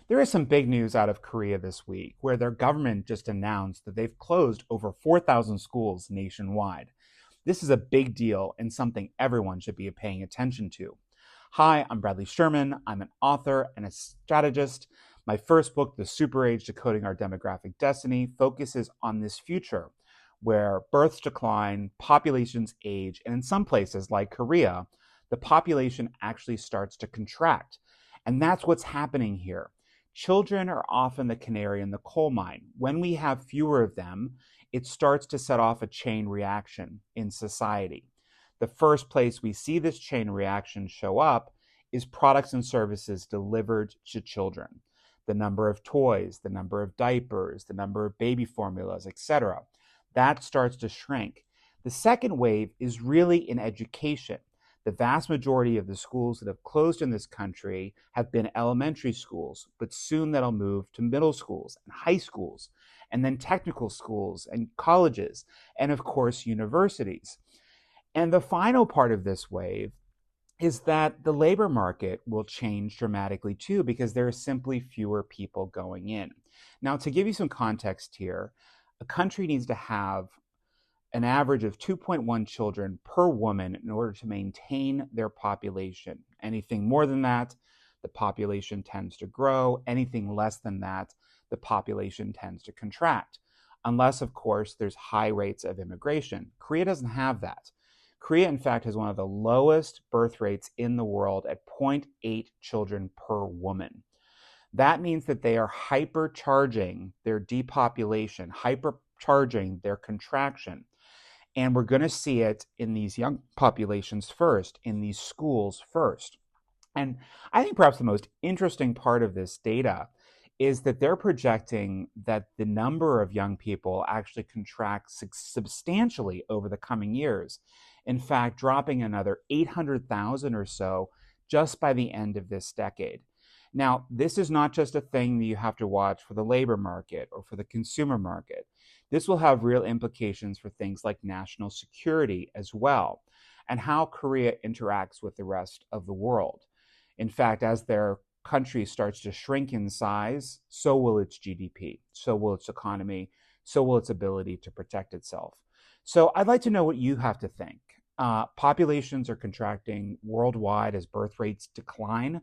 There is some big news out of Korea this week where their government just announced that they've closed over 4,000 schools nationwide. This is a big deal and something everyone should be paying attention to. Hi, I'm Bradley Sherman. I'm an author and a strategist. My first book, The Super Age Decoding Our Demographic Destiny, focuses on this future where births decline, populations age, and in some places like Korea, the population actually starts to contract. And that's what's happening here. Children are often the canary in the coal mine. When we have fewer of them, it starts to set off a chain reaction in society. The first place we see this chain reaction show up is products and services delivered to children. The number of toys, the number of diapers, the number of baby formulas, etc. That starts to shrink. The second wave is really in education. The vast majority of the schools that have closed in this country have been elementary schools, but soon that'll move to middle schools and high schools, and then technical schools and colleges, and of course, universities. And the final part of this wave is that the labor market will change dramatically too, because there are simply fewer people going in. Now, to give you some context here, a country needs to have an average of 2.1 children per woman in order to maintain their population. Anything more than that, the population tends to grow. Anything less than that, the population tends to contract. Unless, of course, there's high rates of immigration. Korea doesn't have that. Korea, in fact, has one of the lowest birth rates in the world at 0.8 children per woman. That means that they are hypercharging their depopulation, hypercharging their contraction. And we're going to see it in these young populations first, in these schools first. And I think perhaps the most interesting part of this data is that they're projecting that the number of young people actually contracts substantially over the coming years. In fact, dropping another 800,000 or so just by the end of this decade. Now, this is not just a thing that you have to watch for the labor market or for the consumer market. This will have real implications for things like national security as well, and how Korea interacts with the rest of the world. In fact, as their country starts to shrink in size, so will its GDP, so will its economy, so will its ability to protect itself. So I'd like to know what you have to think. Populations are contracting worldwide as birth rates decline.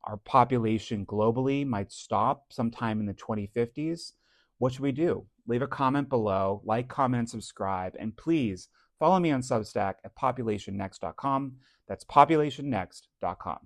Our population globally might stop sometime in the 2050s. What should we do? Leave a comment below, like, comment, and subscribe, and please follow me on Substack at populationnext.com. That's populationnext.com.